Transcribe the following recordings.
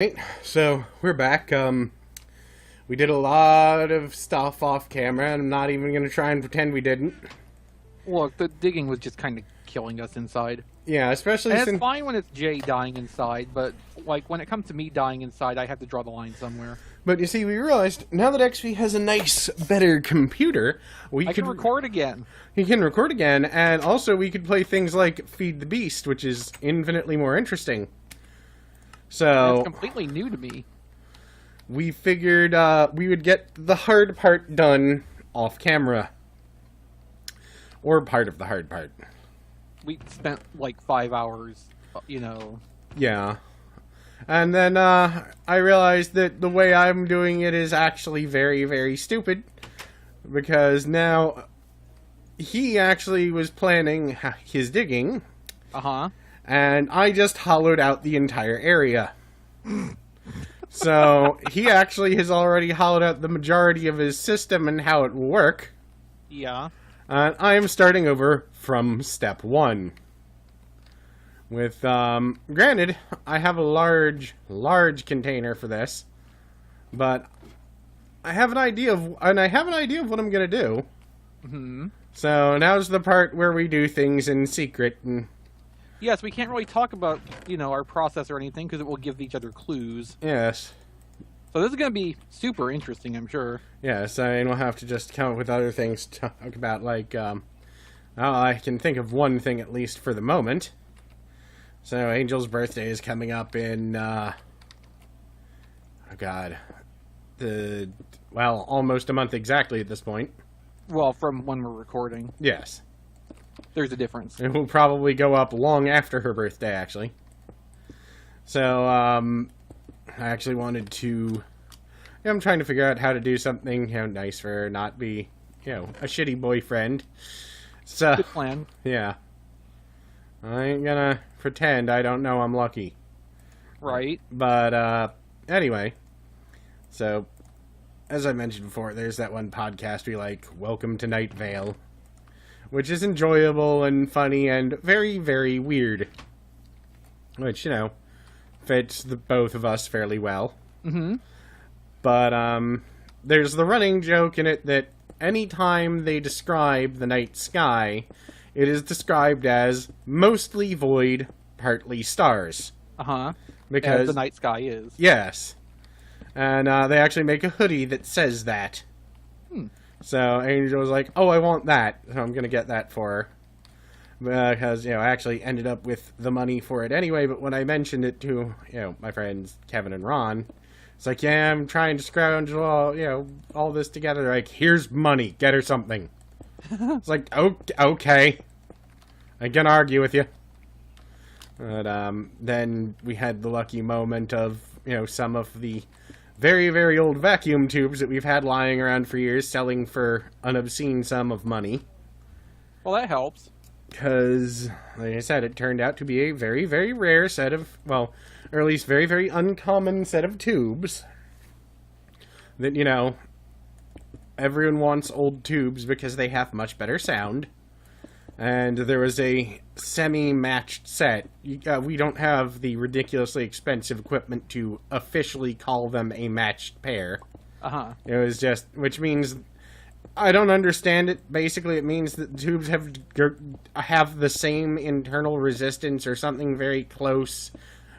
Right, so we're back. We did a lot of stuff off camera, and I'm not even gonna try and pretend we didn't. Look, the digging was just kind of killing us inside. Yeah, especially And it's since. fine when it's Jay dying inside, but like when it comes to me dying inside, I have to draw the line somewhere. But you see, we realized now that Exvee has a nice, better computer, I can record again. He can record again, and also we could play things like Feed the Beast, which is infinitely more interesting. So It's completely new to me. we figured we would get the hard part done off camera, or part of the hard part. We spent like 5 hours, Yeah. And then I realized that the way I'm doing it is actually very, very stupid. Because now he actually was planning his digging. Uh-huh. And I just hollowed out the entire area. So he actually has already hollowed out the majority of his system and how it will work. Yeah. And I am starting over from step one. With, granted, I have a large container for this, but I have an idea of what I'm gonna do. Mm-hmm. So now's the part where we do things in secret, and Yes, we can't really talk about, our process or anything because it will give each other clues. yes, So this is going to be super interesting, I'm sure. yes, I mean, we'll have to just come up with other things to talk about, like, I can think of one thing at least for the moment. So Angel's birthday is coming up in, oh god, almost a month exactly at this point. Well, from when we're recording, Yes. there's a difference. It will probably go up long after her birthday, actually. So, I actually wanted to... I'm trying to figure out how to do something, nice for her, not be, a shitty boyfriend. So, Good plan. yeah. I ain't gonna pretend I don't know I'm lucky. Right. But, anyway. So, as I mentioned before, there's that one podcast we like, Welcome to Night Vale, which is enjoyable and funny and very, very weird. Which, fits the both of us fairly well. Mm-hmm. But, there's the running joke in it that anytime they describe the night sky, it is described as mostly void, partly stars. Uh-huh. Because As the night sky is. yes. And they actually make a hoodie that says that. So Angel was like, oh, I want that. So I'm going to get that for her. Because, I actually ended up with the money for it anyway. But when I mentioned it to, my friends Kevin and Ron, it's like, yeah, I'm trying to scrounge all this together. They're like, here's money. Get her something. It's like, okay. I can argue with you. But then we had the lucky moment of, some of the very, very old vacuum tubes that we've had lying around for years selling for an obscene sum of money. Well, that helps. Because, like I said, it turned out to be a very, very rare set of, or at least very, very uncommon set of tubes. That, everyone wants old tubes because they have much better sound. And there was a semi-matched set. We don't have the ridiculously expensive equipment to officially call them a matched pair. Uh-huh. It was just, which means, I don't understand it. Basically, it means that the tubes have the same internal resistance or something very close,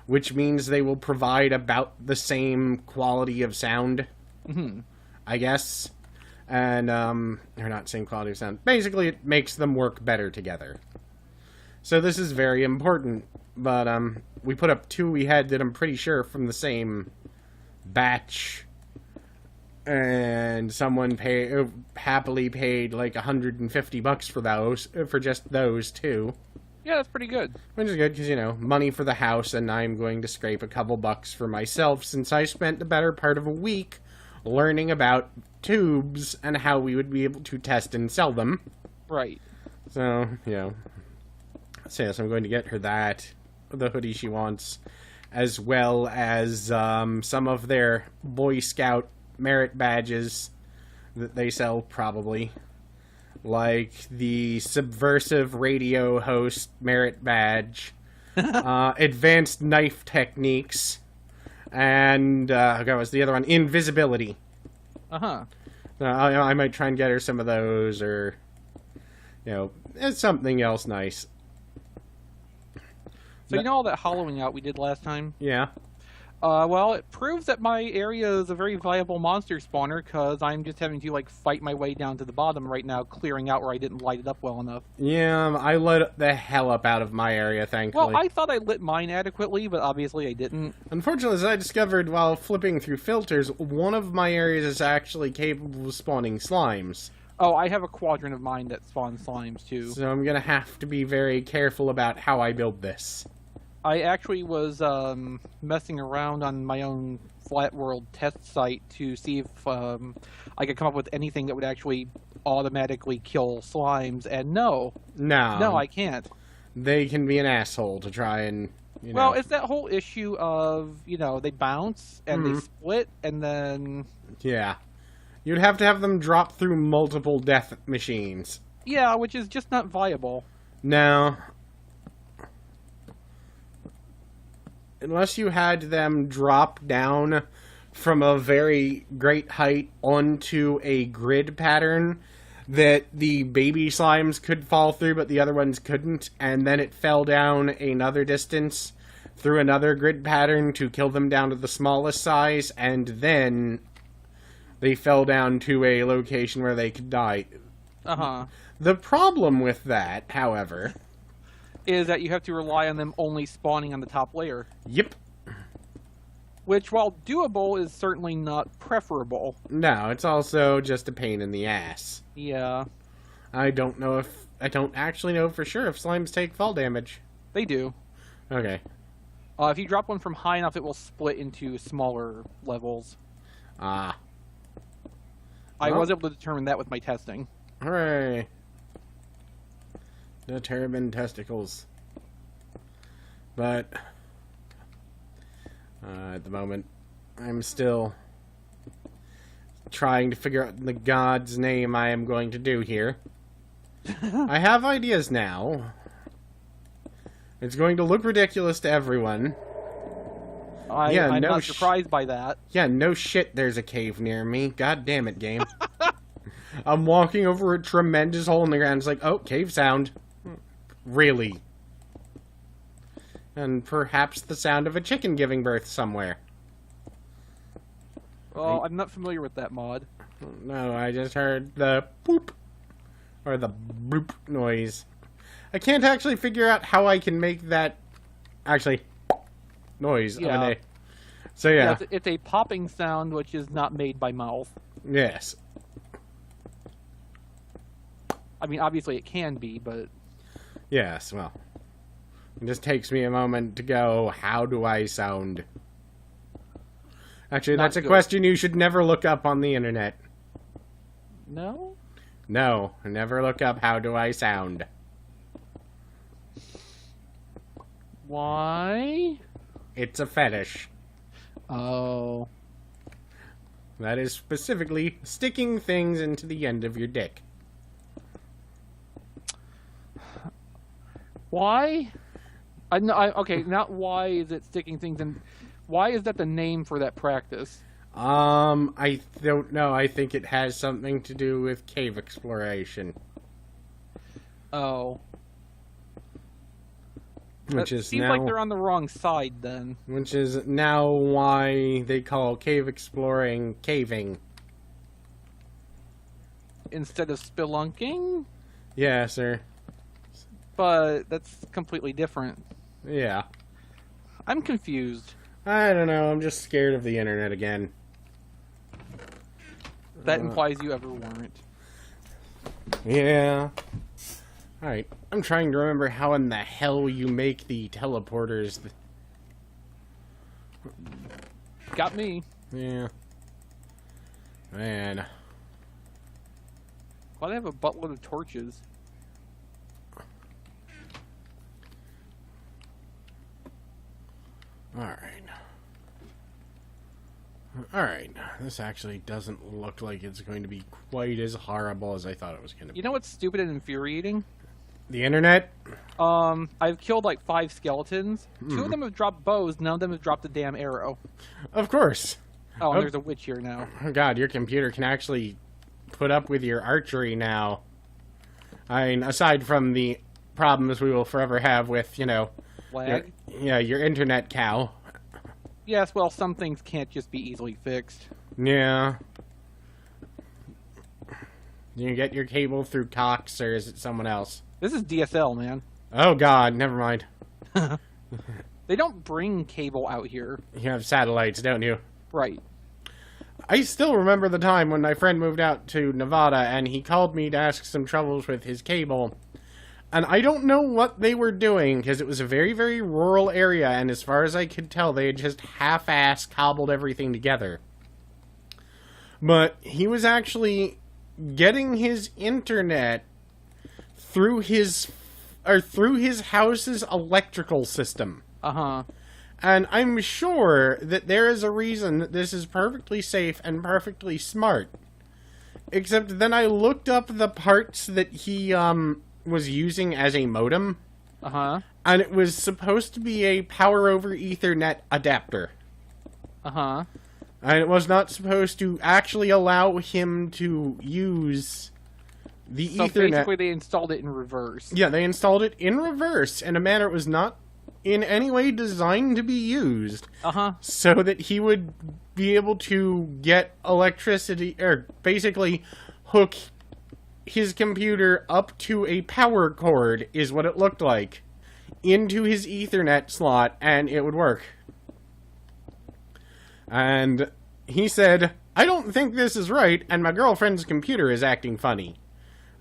which means they will provide about the same quality of sound. Mm-hmm. I guess. And, they're not same quality of sound. Basically, it makes them work better together. So this is very important. But, we put up two we had that I'm pretty sure from the same batch. And someone happily paid like $150 for those, for just those two. Yeah, that's pretty good. Which is good because, money for the house, and I'm going to scrape a couple bucks for myself since I spent the better part of a week learning about tubes and how we would be able to test and sell them. Right. So, so yes, I'm going to get her that, the hoodie she wants, as well as some of their Boy Scout merit badges that they sell, probably. Like the Subversive Radio Host merit badge, advanced knife techniques, And what was the other one? Invisibility. Uh-huh. I might try and get her some of those, or it's something else nice. So you know all that hollowing out we did last time? Yeah. Well, it proves that my area is a very viable monster spawner, because I'm just having to, fight my way down to the bottom right now, clearing out where I didn't light it up well enough. Yeah, I lit the hell up out of my area, thankfully. Well, I thought I lit mine adequately, but obviously I didn't. Unfortunately, as I discovered while flipping through filters, one of my areas is actually capable of spawning slimes. Oh, I have a quadrant of mine that spawns slimes, too. So I'm gonna have to be very careful about how I build this. I actually was messing around on my own Flat World test site to see if I could come up with anything that would actually automatically kill slimes, and no, I can't. They can be an asshole to try and, Well, it's that whole issue of, they bounce, and they split, and then... Yeah. You'd have to have them drop through multiple death machines. Yeah, which is just not viable. No. Unless you had them drop down from a very great height onto a grid pattern that the baby slimes could fall through, but the other ones couldn't, and then it fell down another distance through another grid pattern to kill them down to the smallest size, and then they fell down to a location where they could die. Uh-huh. The problem with that, however... is that you have to rely on them only spawning on the top layer. Yep. Which, while doable, is certainly not preferable. No, it's also just a pain in the ass. Yeah. I don't actually know for sure if slimes take fall damage. They do. Okay. If you drop one from high enough, it will split into smaller levels. Ah. I was able to determine that with my testing. Hooray. Determined testicles. But at the moment, I'm still trying to figure out the god's name I am going to do here. I have ideas now. It's going to look ridiculous to everyone. I'm not surprised by that. Yeah, no shit there's a cave near me. God damn it, game. I'm walking over a tremendous hole in the ground. It's like, oh, cave sound. Really? And perhaps the sound of a chicken giving birth somewhere. Well, I'm not familiar with that mod. No, I just heard the boop or the bloop noise. I can't actually figure out how I can make that actually noise. Yeah. So yeah. It's a popping sound which is not made by mouth. Yes. I mean, obviously it can be, but... Yes, well. It just takes me a moment to go, how do I sound? Actually, that's a question you should never look up on the internet. No? No, never look up how do I sound. Why? It's a fetish. Oh. That is specifically sticking things into the end of your dick. Why? Okay, not why is it sticking things in... Why is that the name for that practice? I don't know. I think it has something to do with cave exploration. Oh. Which is seems now... like they're on the wrong side, then. Which is now why they call cave exploring caving. Instead of spelunking? Yeah, sir. But that's completely different. Yeah. I'm confused. I don't know. I'm just scared of the internet again. That implies you ever weren't. Yeah. Alright. I'm trying to remember how in the hell you make the teleporters. Got me. Yeah. Man. Why do they have a buttload of torches? Alright. Alright. This actually doesn't look like it's going to be quite as horrible as I thought it was going to be. You know what's stupid and infuriating? The internet? I've killed like 5 skeletons. 2 of them have dropped bows. None of them have dropped a damn arrow. Of course. Oh, and there's a witch here now. Oh god, your computer can actually put up with your archery now. I mean, aside from the problems we will forever have with, you know... Lag? Your internet cow. Yes, well, some things can't just be easily fixed. Yeah. Do you get your cable through Cox, or is it someone else? This is DSL, man. Oh god, never mind. They don't bring cable out here. You have satellites, don't you? Right. I still remember the time when my friend moved out to Nevada, and he called me to ask some troubles with his cable. And I don't know what they were doing, because it was a very, very rural area, and as far as I could tell, they had just half-ass cobbled everything together. But he was actually getting his internet through his house's electrical system. Uh-huh. And I'm sure that there is a reason that this is perfectly safe and perfectly smart. Except then I looked up the parts that he was using as a modem. Uh-huh. And it was supposed to be a power over Ethernet adapter. Uh-huh. And it was not supposed to actually allow him to use the So Ethernet. basically they installed it in reverse. Yeah, they installed it in reverse in a manner it was not in any way designed to be used. Uh-huh. So that he would be able to get electricity, or basically hook his computer up to a power cord, is what it looked like, into his Ethernet slot, and it would work. And he said, I don't think this is right, and my girlfriend's computer is acting funny.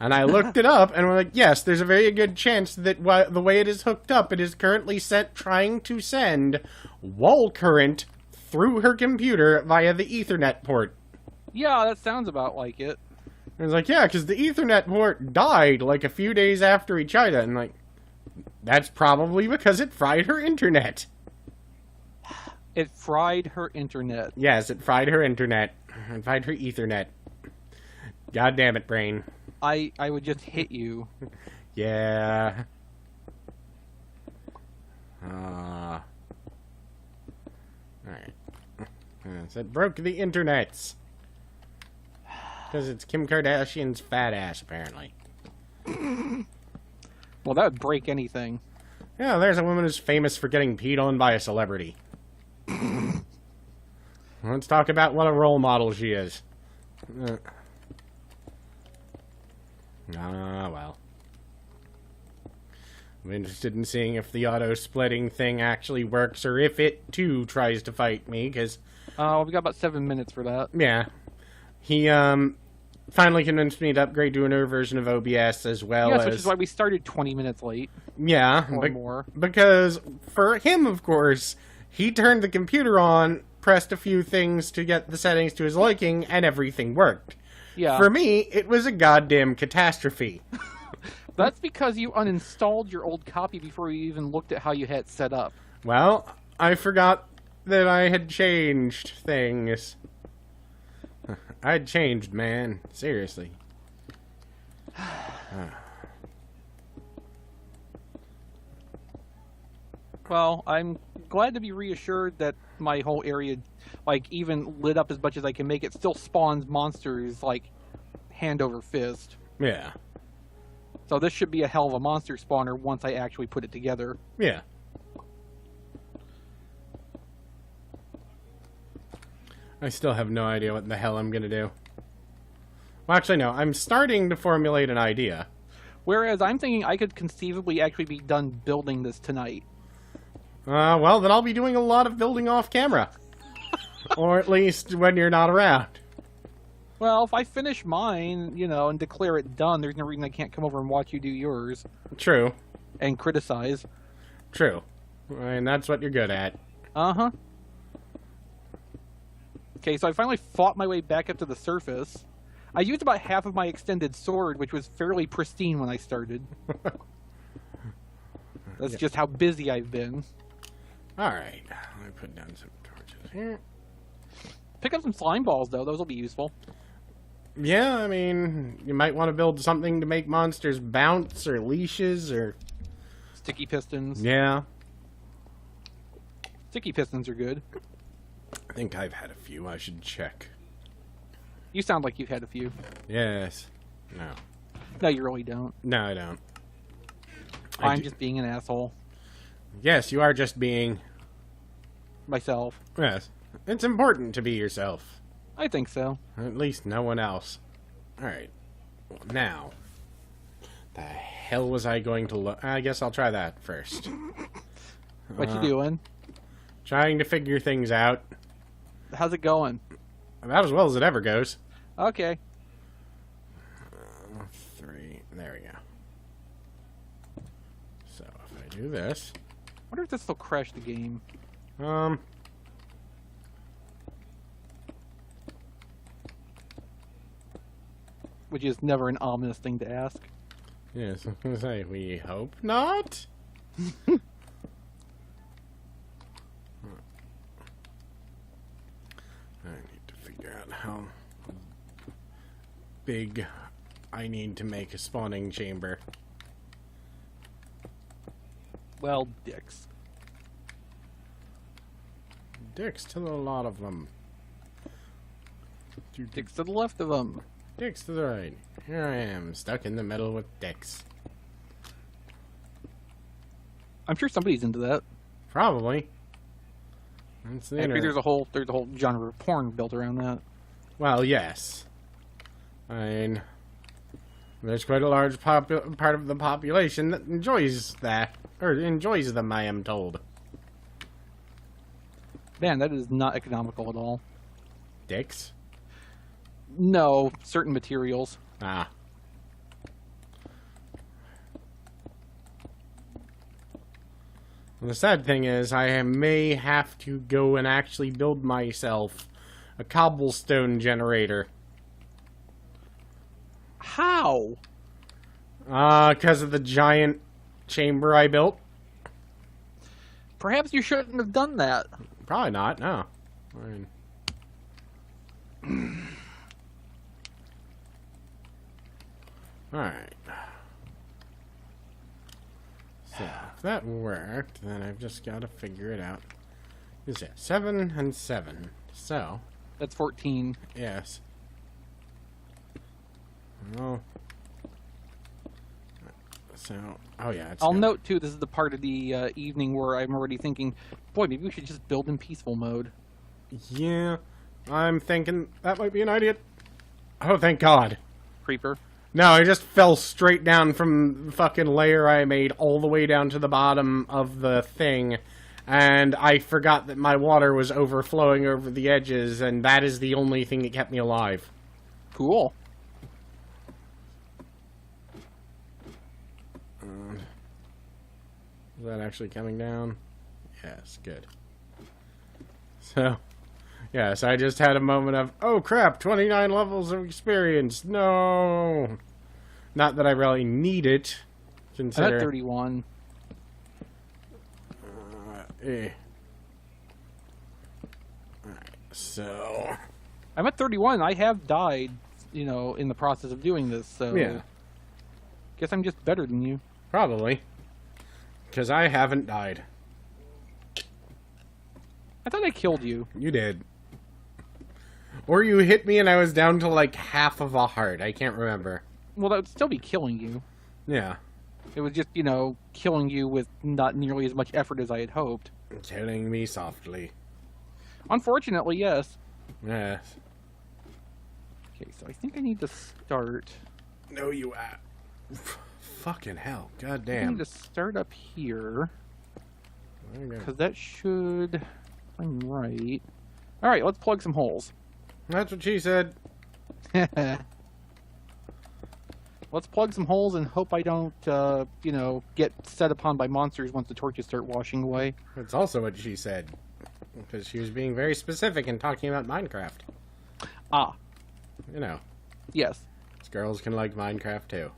And I looked it up, and we're like, yes, there's a very good chance that the way it is hooked up, it is currently trying to send wall current through her computer via the Ethernet port. Yeah, that sounds about like it. And it's like, yeah, because the Ethernet port died, like, a few days after he tried it, and like, that's probably because it fried her internet. It fried her internet. Yes, it fried her internet. It fried her Ethernet. God damn it, brain. I would just hit you. Yeah. Alright. So it broke the internets. Because it's Kim Kardashian's fat ass, apparently. Well, that would break anything. Yeah, there's a woman who's famous for getting peed on by a celebrity. Let's talk about what a role model she is. Well. I'm interested in seeing if the auto-splitting thing actually works, or if it, too, tries to fight me, because... we got about 7 minutes for that. Yeah. He, finally convinced me to upgrade to a newer version of OBS, as well as... Yes, which is why we started 20 minutes late. Yeah. Or more. Because, for him, of course, he turned the computer on, pressed a few things to get the settings to his liking, and everything worked. Yeah. For me, it was a goddamn catastrophe. That's because you uninstalled your old copy before you even looked at how you had it set up. Well, I forgot that I had changed things. I'd changed, man. Seriously. Well, I'm glad to be reassured that my whole area, like, even lit up as much as I can make it, still spawns monsters, like, hand over fist. Yeah. So this should be a hell of a monster spawner once I actually put it together. Yeah. I still have no idea what the hell I'm gonna do. Well, actually, no. I'm starting to formulate an idea. Whereas I'm thinking I could conceivably actually be done building this tonight. Well, then I'll be doing a lot of building off camera. Or at least when you're not around. Well, if I finish mine, you know, and declare it done, there's no reason I can't come over and watch you do yours. True. And criticize. True. And that's what you're good at. Uh-huh. Okay, so I finally fought my way back up to the surface. I used about half of my extended sword, which was fairly pristine when I started. That's just how busy I've been. Alright. Let me put down some torches here. Pick up some slime balls, though. Those will be useful. Yeah, I mean, you might want to build something to make monsters bounce, or leashes, or... Sticky pistons. Yeah. Sticky pistons are good. I think I've had a few. I should check. You sound like you've had a few. Yes. No. No, you really don't. No, I don't. I'm just being an asshole. Yes, you are just being... Myself. Yes. It's important to be yourself. I think so. At least no one else. Alright. Well, now. The hell was I going to look? I guess I'll try that first. What you doing? Trying to figure things out. How's it going? About as well as it ever goes. Okay. 3. There we go. So, if I do this... I wonder if this will crash the game. Which is never an ominous thing to ask. Yes, I was going to say, we hope not? I need to figure out how big I need to make a spawning chamber. Well, dicks. Dicks to the lot of them. Dicks to the left of them. Dicks to the right. Here I am, stuck in the middle with dicks. I'm sure somebody's into that. Probably. That's the Actually, internet. there's a whole genre of porn built around that. Well, yes. I mean, there's quite a large part of the population that enjoys that, or enjoys them, I am told. Man, that is not economical at all. Dicks? No, certain materials. Ah. The sad thing is, I may have to go and actually build myself a cobblestone generator. How? Because of the giant chamber I built? Perhaps you shouldn't have done that. Probably not, no. I mean... Alright. So, if that worked, then I've just got to figure it out. Is it 7 and 7? So, That's 14. yes. Well, so, oh yeah, it's I'll got- note, too, this is the part of the evening where I'm already thinking, boy, maybe we should just build in peaceful mode. Yeah, I'm thinking that might be an idea. Oh, thank God. Creeper. No, I just fell straight down from the fucking layer I made all the way down to the bottom of the thing, and I forgot that my water was overflowing over the edges, and that is the only thing that kept me alive. Cool. Is that actually coming down? Yes, good. So, yes, I just had a moment of, oh crap, 29 levels of experience. No! Not that I really need it. I'm Consider. at 31. Eh. Alright, so... I'm at 31. I have died, you know, in the process of doing this, so... Yeah. Guess I'm just better than you. Probably. Because I haven't died. I thought I killed you. You did. Or you hit me and I was down to like half of a heart. I can't remember. Well, that would still be killing you. Yeah. It was just, you know, killing you with not nearly as much effort as I had hoped. Killing me softly. Unfortunately, yes. Yes. Okay, so I think I need to start... No, you fucking hell. God I need damn. to start up here, Okay. because that should... if I'm right... Alright, let's plug some holes. That's what she said. Let's plug some holes and hope I don't, you know, get set upon by monsters once the torches start washing away. That's also what she said. Because she was being very specific in talking about Minecraft. Ah, You know, yes. girls can like Minecraft too.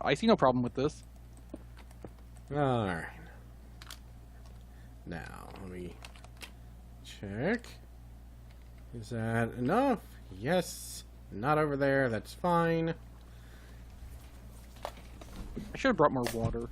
I see no problem with this. Alright. Now, let me check. Is that enough? Yes. Not over there. That's fine. I should have brought more water.